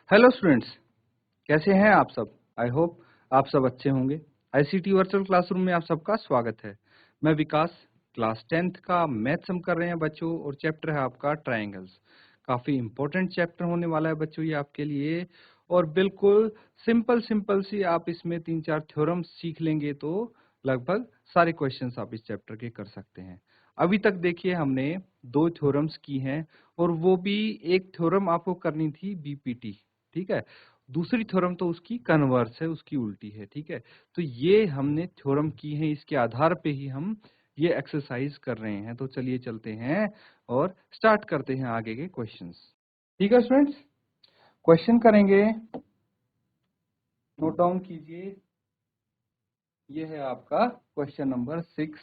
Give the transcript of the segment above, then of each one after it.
Hello students, कैसे हैं आप सब। आई होप आप सब अच्छे होंगे। आईसीटी वर्चुअल क्लासरूम में आप सबका स्वागत है। मैं विकास, क्लास 10th का मैथ्स हम कर रहे हैं बच्चों, और चैप्टर है आपका ट्रायंगल्स। काफ़ी इंपॉर्टेंट चैप्टर होने वाला है बच्चों ये आपके लिए, और बिल्कुल सिंपल सिंपल सी आप इसमें 3-4 थ्योरम्स सीख लेंगे तो लगभग सारे क्वेश्चंस आप इस चैप्टर के कर सकते हैं। अभी तक देखिए हमने 2 थ्योरम्स की हैं, और वो भी एक थ्योरम आपको करनी थी बीपीटी, ठीक है। दूसरी थ्योरम तो उसकी कन्वर्स है, उसकी उल्टी है, ठीक है। तो ये हमने थ्योरम की है, इसके आधार पे ही हम ये एक्सरसाइज कर रहे हैं। तो चलिए चलते हैं और स्टार्ट करते हैं आगे के क्वेश्चंस। ठीक है स्टूडेंट्स, क्वेश्चन करेंगे, नोट डाउन कीजिए। ये है आपका क्वेश्चन नंबर 6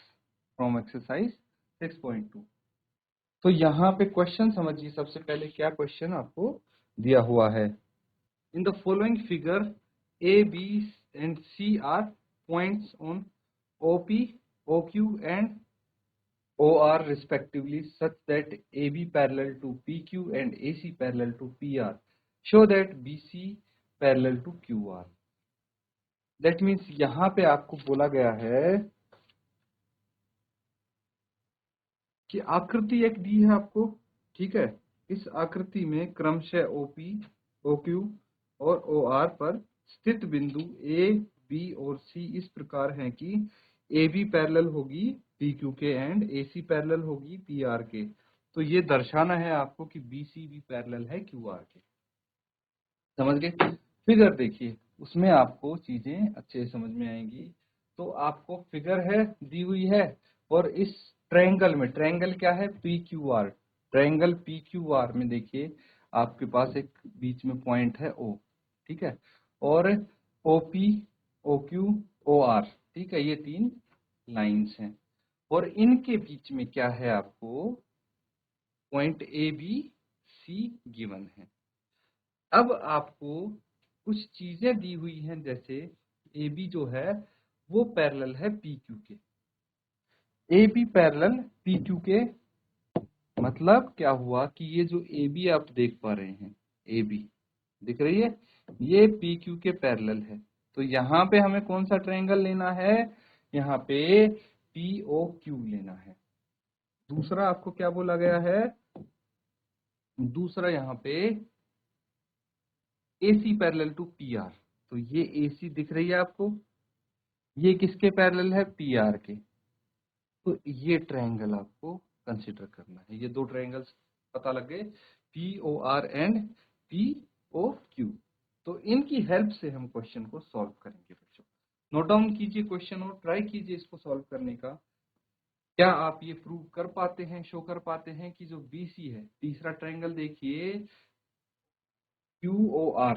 फ्रॉम एक्सरसाइज 6.2। तो यहाँ पे क्वेश्चन समझिए। सबसे पहले क्या क्वेश्चन आपको दिया हुआ है। In the following figure, A, B, and C are points on OP, OQ, and OR respectively, such that AB parallel to PQ and AC parallel to PR. Show that BC parallel to QR. That means यहाँ पे आपको बोला गया है कि आकृति एक दी है आपको, ठीक है। इस आकृति में क्रमशः OP, OQ और OR पर स्थित बिंदु A, B और C इस प्रकार हैं कि AB पैरेलल होगी PQ के एंड AC पैरेलल होगी PR के। तो ये दर्शाना है आपको कि BC भी पैरेलल है QR के। समझ गए। फिगर देखिए, उसमें आपको चीजें अच्छे समझ में आएंगी। तो आपको फिगर है दी हुई है, और इस ट्रायंगल में, ट्रायंगल क्या है, PQR, ट्रायंगल PQR में देखिए आपके पास एक बीच में पॉइंट है O, ठीक है, और OP, OQ, OR, ठीक है, ये 3 लाइंस हैं, और इनके बीच में क्या है, आपको पॉइंट ABC गिवन है। अब आपको कुछ चीजें दी हुई हैं, जैसे AB जो है वो पैरेलल है PQ के। AB पैरेलल PQ के मतलब क्या हुआ कि ये जो AB आप देख पा रहे हैं, AB दिख रही है, ये PQ के पैरेलल है। तो यहाँ पे हमें कौन सा ट्रायंगल लेना है, यहाँ पे POQ लेना है। दूसरा आपको क्या बोला गया है, दूसरा यहाँ पे AC पैरेलल टू PR। तो ये AC दिख रही है आपको, ये किसके पैरेलल है, PR के। तो ये ट्रायंगल आपको कंसीडर करना है। ये 2 ट्रायंगल्स पता लग गए, POR एंड POQ। तो इनकी हेल्प से हम क्वेश्चन को सॉल्व करेंगे बच्चों। नोट डाउन कीजिए क्वेश्चन और ट्राई कीजिए इसको सॉल्व करने का। क्या आप ये प्रूव कर पाते हैं, शो कर पाते हैं कि जो BC है, तीसरा ट्रायंगल देखिए QOR,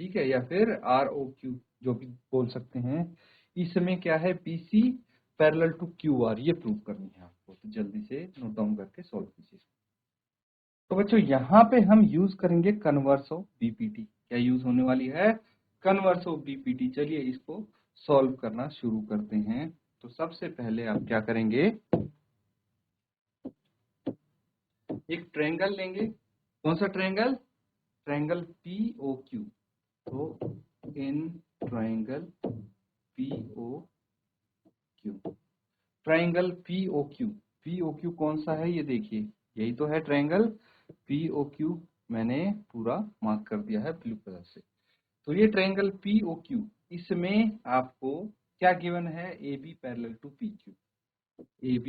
ठीक है, या फिर ROQ जो भी बोल सकते हैं, इसमें क्या है, BC पैरेलल टू QR, ये प्रूव करनी है आपको। तो जल्दी से नोट डाउन करके सॉल्व कीजिए। तो बच्चों यहाँ पे हम यूज करेंगे कन्वर्स ऑफ बीपीटी। क्या यूज होने वाली है, कन्वर्स ऑफ बीपीटी। चलिए इसको सॉल्व करना शुरू करते हैं। तो सबसे पहले आप क्या करेंगे, एक ट्रायंगल लेंगे। कौन सा ट्रायंगल, ट्रायंगल POQ। तो in triangle POQ, triangle POQ, POQ कौन सा है, ये देखिए, यही तो है ट्रायंगल POQ। मैंने पूरा मार्क कर दिया है ब्लू कलर से। तो ये ट्रायंगल POQ, इसमें आपको क्या गिवन है, AB parallel to PQ, AB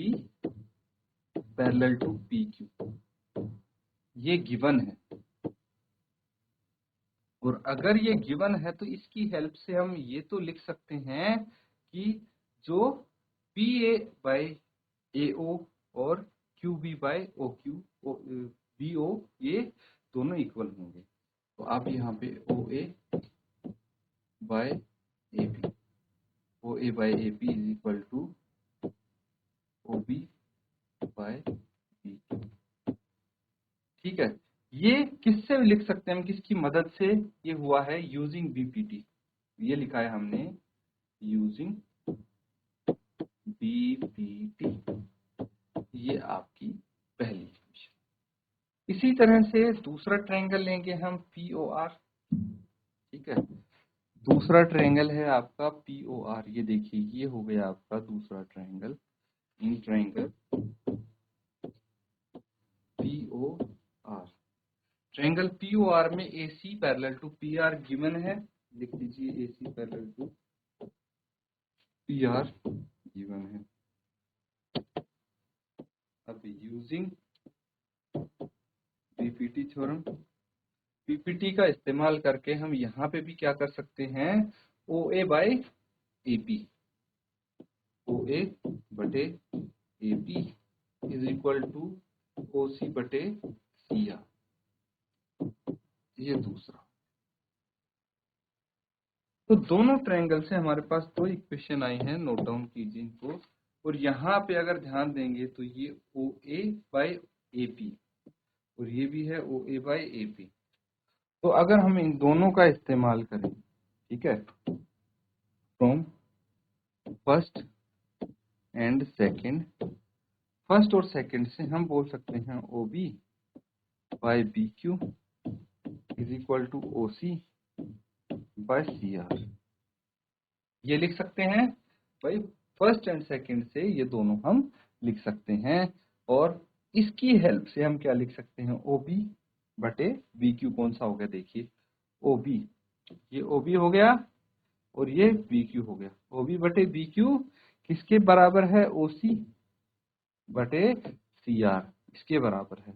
parallel to PQ, ये गिवन है। और अगर ये गिवन है तो इसकी हेल्प से हम ये तो लिख सकते हैं कि जो PA बाय AO और QB बाय OQ, BO, ये दोनों इक्वल होंगे। तो आप यहाँ पे OA by AP, OA by AP is equal to OB by BQ, ठीक है। ये किससे लिख सकते हैं हम, किसकी मदद से ये हुआ है, यूजिंग BPT। ये लिखा है हमने यूजिंग BPT, ये आपकी पहली इक्वेशन। इसी तरह से दूसरा ट्रायंगल लेंगे हम POR। ठीक है। दूसरा ट्रायंगल है आपका POR, ये देखिए ये हो गया आपका दूसरा triangle, in triangle POR। Triangle POR में AC parallel to PR given है, लिख लीजिए AC parallel to PR given है। अब यूजिंग PPT थ्योरम, PPT का इस्तेमाल करके हम यहाँ पे भी क्या कर सकते हैं, OA बाय AP, OA बटे AP is equal to OC बटे CR। ये दूसरा। तो दोनों ट्रायंगल से हमारे पास दो इक्वेशन आई हैं, नोट डाउन कीजिए इनको। और यहाँ पे अगर ध्यान देंगे तो ये OA बाय AP और ये भी है OA बाय AP। तो अगर हम इन दोनों का इस्तेमाल करें, ठीक है, from first and second, first और सेकंड से हम बोल सकते हैं OB by BQ is equal to OC by CR। ये लिख सकते हैं भाई, फर्स्ट एंड सेकंड से ये दोनों हम लिख सकते हैं। और इसकी हेल्प से हम क्या लिख सकते हैं, OB बटे BQ। कौन सा हो गया, देखिए OB, ये OB हो गया और ये BQ हो गया। OB बटे BQ किसके बराबर है, OC बटे CR, इसके बराबर है।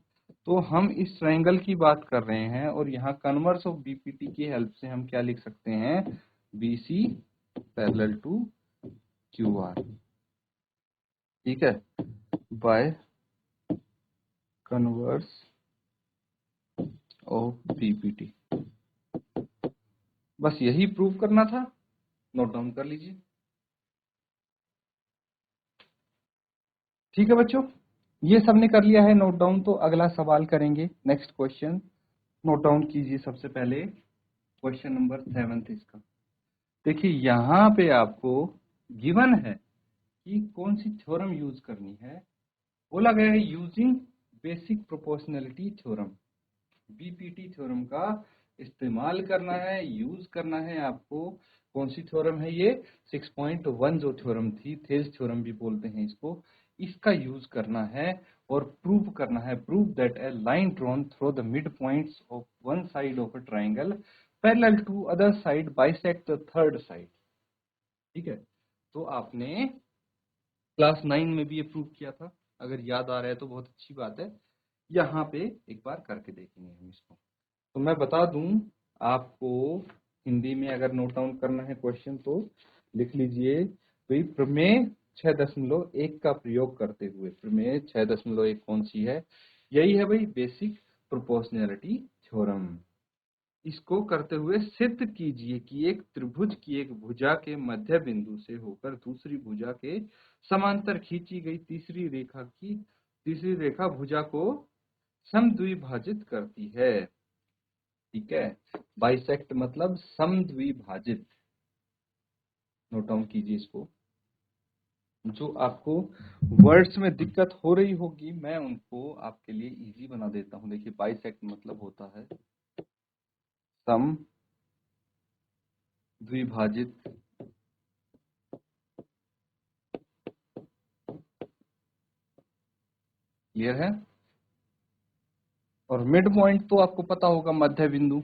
तो हम इस ट्रायंगल की बात कर रहे हैं और यहाँ कन्वर्स ऑफ BPT की हेल्प से हम क्या लिख सकते हैं, BC पैरेलल टू QR, ठीक है, बाय कन्वर्स ऑफ BPT। बस यही प्रूव करना था, नोट डाउन कर लीजिए। ठीक है बच्चों, ये सबने कर लिया है नोट डाउन। तो अगला सवाल करेंगे, नेक्स्ट क्वेश्चन नोट डाउन कीजिए। सबसे पहले क्वेश्चन नंबर 7 इसका देखिए, यहाँ पे आपको गिवन है कि कौन सी थ्योरम यूज करनी है। बोला गया है using basic proportionality theorem, BPT theorem का इस्तेमाल करना है, यूज करना है आपको। कौन सी थ्योरम है ये, 6.1 जो थ्योरम थी, थेल्स थ्योरम भी बोलते हैं इसको, इसका यूज करना है और प्रूव करना है, prove that a line drawn through the mid points of one side of a triangle parallel to other side bisect the third side. ठीक है, तो आपने क्लास 9 में भी ये प्रूव किया था, अगर याद आ रहा है तो बहुत अच्छी बात है। यहाँ पे एक बार करके देखेंगे हम इसको। तो मैं बता दूं आपको, हिंदी में अगर नोट डाउन करना है क्वेश्चन तो लिख लीजिए, भाई प्रमेय 6.1 का प्रयोग करते हुए, प्रमेय 6.1 कौन सी है, यही है भाई बेसिक प्रोपोर्शनैलिटी थ्योरम। इसको करते हुए सिद्ध कीजिए कि एक त्रिभुज की एक भुजा के मध्य बिंदु से होकर दूसरी भुजा के समांतर खींची गई तीसरी रेखा भुजा को समद्विभाजित करती है। ठीक है, बाइसेक्ट मतलब समद्विभाजित, नोट डाउन कीजिए इसको। जो आपको वर्ड्स में दिक्कत हो रही होगी मैं उनको आपके लिए इजी बना देता हूं। देखिए बाइसेक्ट मतलब होता है समद्विभाजित, क्लियर है। और मिड पॉइंट तो आपको पता होगा, मध्य बिंदु।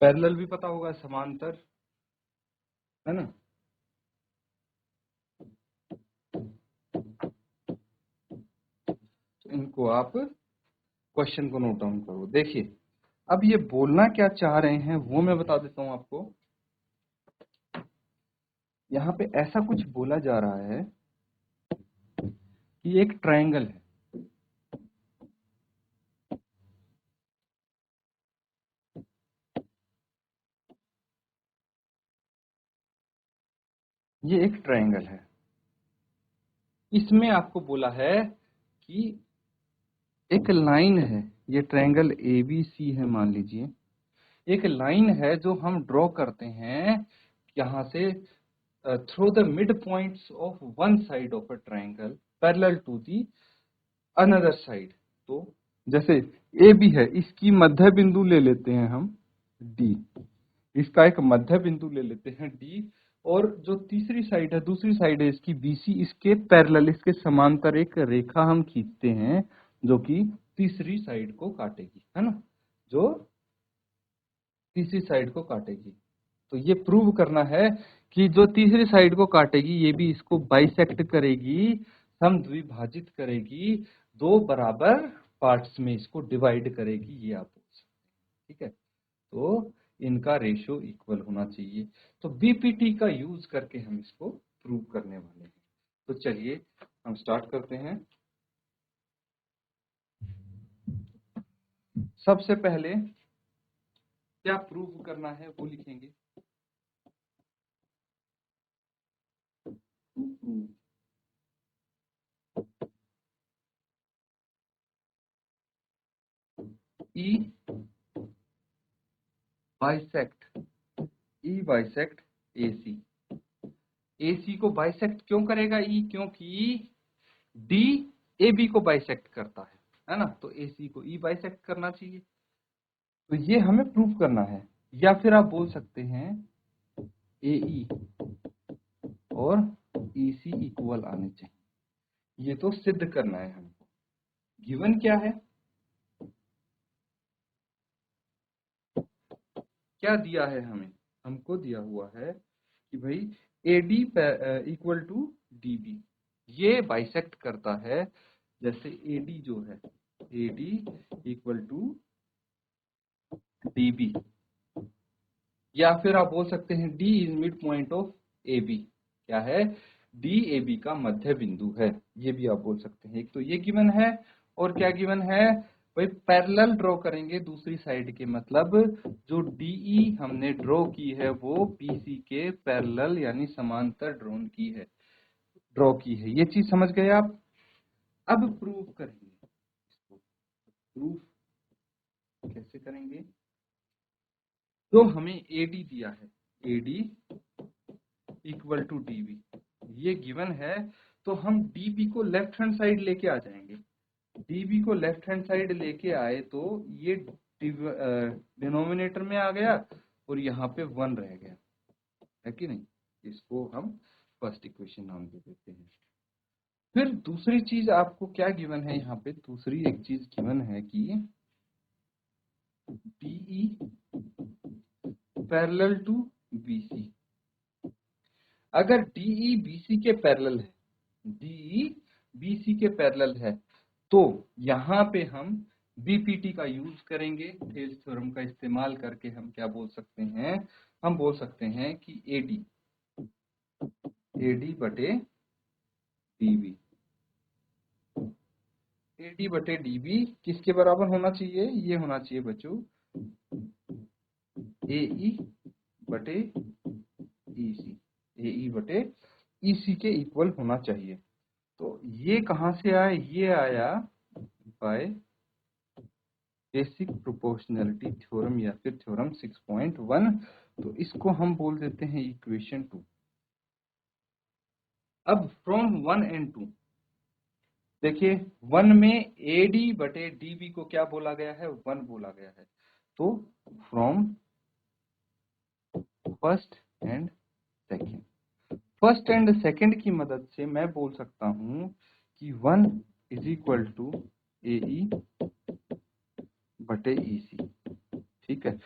पैरेलल भी पता होगा, समांतर, है ना। तो इनको आप क्वेश्चन को नोट डाउन करो। देखिए अब ये बोलना क्या चाह रहे हैं वो मैं बता देता हूं आपको। यहाँ पे ऐसा कुछ बोला जा रहा है कि एक ट्रायंगल है, ये एक ट्रायंगल है, इसमें आपको बोला है कि एक लाइन है, ये ट्रायंगल ABC है मान लीजिए, एक लाइन है जो हम ड्रॉ करते हैं यहाँ से throw the midpoints of one side of a triangle parallel to the another side। तो जैसे ए बी है, इसकी मध्य बिंदु ले लेते हैं हम डी, इसका एक मध्य बिंदु ले लेते हैं डी, और जो तीसरी साइड है, दूसरी साइड है इसकी बीसी, इसके पैरेलल, इसके समांतर एक रेखा हम खींचते हैं जो कि तीसरी साइड को काटेगी, है ना, जो तीसरी साइड को काटेगी। तो ये प्रूव करना है कि जो तीसरी साइड को काटेगी ये भी इसको बाइसेक्ट करेगी, समद्विभाजित करेगी, दो बराबर पार्ट्स में इसको डिवाइड करेगी, ये आप बोल सकते हैं। ठीक है, तो इनका रेशियो इक्वल होना चाहिए। तो बीपीटी का यूज करके हम इसको प्रूव करने वाले हैं। तो चलिए हम स्टार्ट करते हैं। सबसे पहले क्या प्रूव करना है वो लिखेंगे। E bisect AC। AC को बाइसेक्ट क्यों करेगा E? क्योंकि D AB को बाइसेक्ट करता है ना, तो AC को E बाइसेक्ट करना चाहिए। तो ये हमें प्रूफ करना है, या फिर आप बोल सकते हैं AE और EC इक्वल आने चाहिए। ये तो सिद्ध करना है हमको। गिवन क्या है, क्या दिया है हमें? हमको दिया हुआ है कि भाई AD इक्वल टू DB, ये बाइसेक्ट करता है। जैसे AD जो है, AD इक्वल टू DB, या फिर आप बोल सकते हैं D is mid point of AB। क्या है? D AB का मध्य बिंदु है, ये भी आप बोल सकते हैं। एक तो ये गिवन है, और क्या गिवन है भाई, पैरेलल ड्रॉ करेंगे दूसरी साइड के, मतलब जो DE हमने ड्रॉ की है वो BC के पैरेलल यानी समांतर ड्रॉ की है। ये चीज समझ गए आप? अब प्रूव करेंगे इसको। प्रूफ कैसे करेंगे? जो हमें AD दिया है, AD इक्वल टू DB, ये गिवन है, तो हम DB को लेफ्ट हैंड साइड लेके आ जाएंगे। DB को लेफ्ट हैंड साइड लेके आए तो ये डिनोमिनेटर में आ गया और यहाँ पे 1 रह गया, है कि नहीं? इसको हम फर्स्ट इक्वेशन नाम दे देते हैं। फिर दूसरी चीज आपको क्या गिवन है यहाँ पे? दूसरी एक चीज गिवन है कि DE पैरेलल टू BC। अगर DE BC के पैरेलल है, DE BC के पैरेलल है, तो यहाँ पे हम बीपीटी का यूज करेंगे। थेल्स थ्योरम का इस्तेमाल करके हम क्या बोल सकते हैं? हम बोल सकते हैं कि AD बटे DB, AD बटे DB किसके बराबर होना चाहिए? ये होना चाहिए बच्चों AE बटे EC, AE बटे EC के इक्वल होना चाहिए। तो ये कहां से आया? ये आया बाय बेसिक प्रोपोर्शनैलिटी थ्योरम, या फिर थ्योरम 6.1। तो इसको हम बोल देते हैं इक्वेशन 2। अब फ्रॉम 1 एंड 2 देखिए, 1 में AD बटे DB को क्या बोला गया है? 1 बोला गया है। तो from first and second, first and second की मदद से मैं बोल सकता हूं कि 1 इज इक्वल टू AE बटे EC। ठीक है,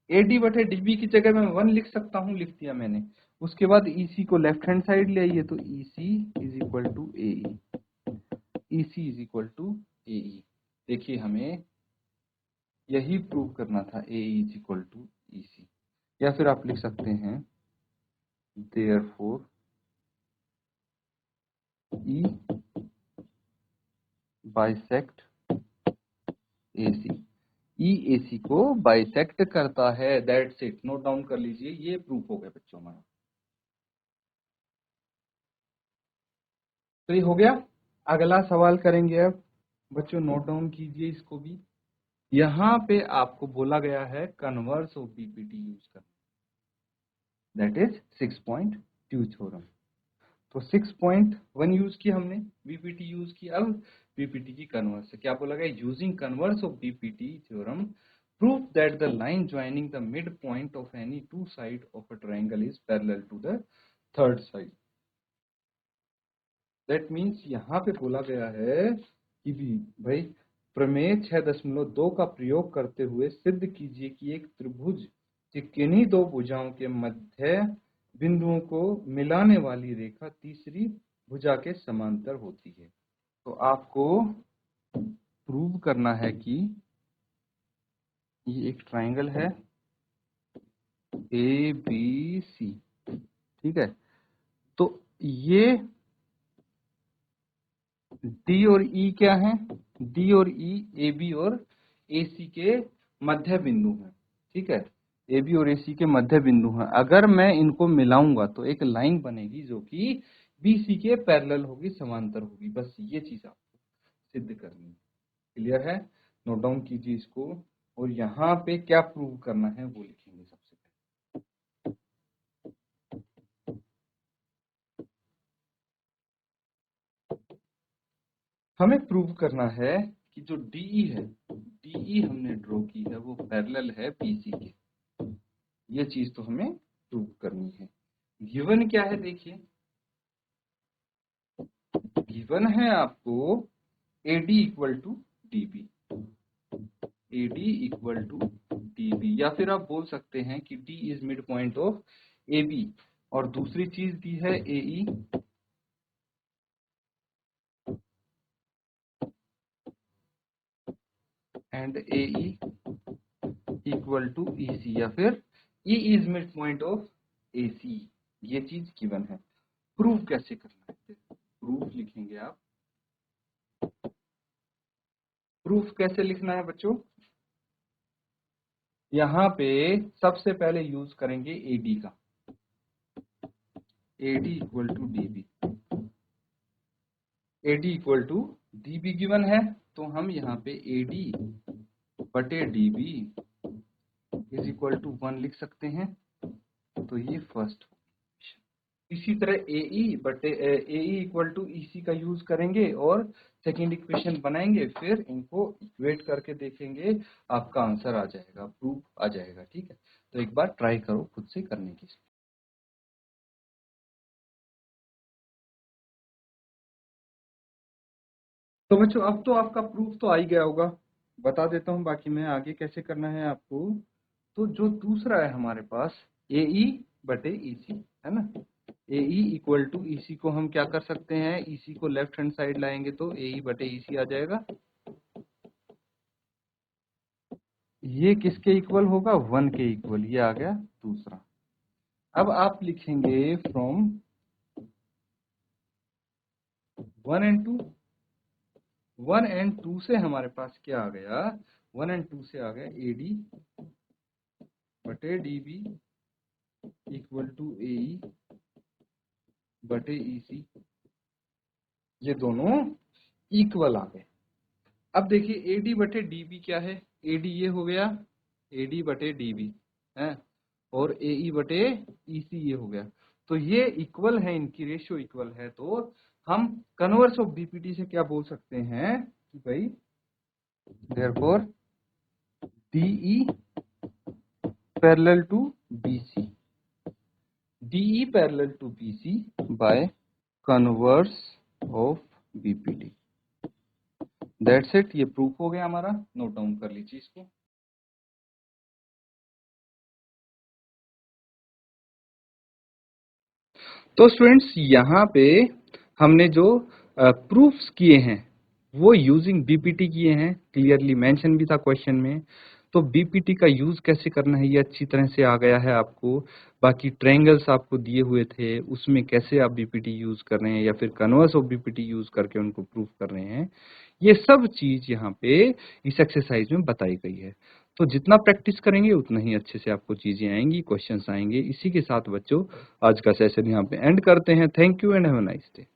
AD बटे DB की जगह मैं 1 लिख सकता हूं, लिख दिया मैंने। उसके बाद EC को लेफ्ट हैंड साइड ले आइए, तो EC is equal to AE, EC is equal to AE। देखिए, हमें यही प्रूव करना था, AE is equal to EC। या फिर आप लिख सकते हैं therefore E bisect AC, EAC को बाइसेक्ट करता है। दैट्स इट, नोट डाउन कर लीजिए, ये प्रूफ हो गया बच्चों हमारा। तो ये हो गया। अगला सवाल करेंगे अब बच्चों, नोट डाउन कीजिए इसको भी। यहाँ पे आपको बोला गया है कन्वर्स ऑफ बीपीटी यूज करना, दैट इज 6.2। ट्यू थ्योरम। तो 6.1 यूज किया हमने, बीपीटी यूज किया। अब बीपीटी की कन्वर्स से क्या बोला गया, using converse of BPT theorem prove that the line joining the mid point of any two side of a triangle is parallel to the third side. That means यहाँ पे बोला गया है कि भी भाई प्रमेय 6.2 का प्रयोग करते हुए सिद्ध कीजिए कि एक त्रिभुज के किन्हीं दो भुजाओं के मध्य बिंदुओं को मिलाने वाली रेखा तीसरी भुजा के समांतर होती है। तो आपको प्रूव करना है कि ये एक ट्रायंगल है ABC, ठीक है। तो ये D और E क्या है, D और E AB और AC के मध्य बिंदु हैं, ठीक है। AB और AC के मध्य बिंदु हैं। अगर मैं इनको मिलाऊंगा तो एक लाइन बनेगी जो कि BC के पैरेलल होगी, समांतर होगी। बस ये चीज आपको सिद्ध करनी है। क्लियर है? नोट डाउन कीजिए इसको। और यहाँ पे क्या प्रूव करना है वो लिखेंगे सबसे पहले। हमें प्रूव करना है कि जो DE है, DE हमने ड्रॉ की है वो पैरेलल है BC के। ये चीज तो हमें प्रूव करनी है। गिवन क्या है देखिए, गिवन है आपको AD equal to DB, AD equal to DB, या फिर आप बोल सकते हैं कि D is mid point of AB, और दूसरी चीज दी है AE and AE equal to EC, या फिर E is mid point of AC। ये चीज गिवन है। प्रूफ कैसे करना है, प्रूफ लिखेंगे आप। प्रूफ कैसे लिखना है बच्चों, यहाँ पे सबसे पहले यूज करेंगे AD का, AD equal to DB, AD equal to DB given है, तो हम यहाँ पे AD बटे DB इज इक्वल टू 1 लिख सकते हैं। तो ये फर्स्ट। इसी तरह AE इक्वल टू EC का यूज करेंगे और सेकेंड इक्वेशन बनाएंगे, फिर इनको इक्वेट करके देखेंगे, आपका आंसर आ जाएगा, प्रूफ आ जाएगा, ठीक है। तो एक बार ट्राई करो खुद से करने की। तो बच्चों अब तो आपका प्रूफ तो आ ही गया होगा, बता देता हूँ बाकी मैं आगे कैसे करना है आपको। तो जो दूसरा है हमारे पास AE बटे EC है ना, AE इक्वल टू EC को हम क्या कर सकते हैं, EC को लेफ्ट हैंड साइड लाएंगे तो AE बटे EC आ जाएगा। ये किसके इक्वल होगा, 1 के इक्वल, ये आ गया दूसरा। अब आप लिखेंगे फ्रॉम 1 एंड 2, 1 एंड 2 से हमारे पास क्या आ गया, 1 एंड 2 से आ गया AD बटे DB इक्वल टू AE बटे EC, ये दोनों इक्वल आ गए। अब देखिए AD बटे DB क्या है, AD ये हो गया AD बटे DB है, और AE बटे EC ये हो गया। तो ये इक्वल है, इनकी रेशियो इक्वल है। तो हम कन्वर्स ऑफ BPT से क्या बोल सकते हैं कि भाई therefore DE parallel to BC, DE parallel to BC by converse of BPT। That's it, ये प्रूफ हो गया हमारा। नोट डाउन कर लीजिए इसको। तो स्टूडेंट्स यहाँ पे हमने जो प्रूफ्स किए हैं वो यूजिंग बीपीटी किए हैं, क्लियरली मेंशन भी था क्वेश्चन में। तो बीपीटी का यूज कैसे करना है ये अच्छी तरह से आ गया है आपको। बाकी ट्रायंगल्स आपको दिए हुए थे, उसमें कैसे आप बीपीटी यूज कर रहे हैं या फिर कन्वर्स ऑफ बीपीटी यूज करके उनको प्रूफ कर रहे हैं, ये सब चीज यहाँ पे इस एक्सरसाइज में बताई गई है। तो जितना प्रैक्टिस करेंगे उतना ही अच्छे से आपको चीजें आएंगी, क्वेश्चंस आएंगे। इसी के साथ बच्चों आज का सेशन यहाँ पे एंड करते हैं। Thank you and have a nice day.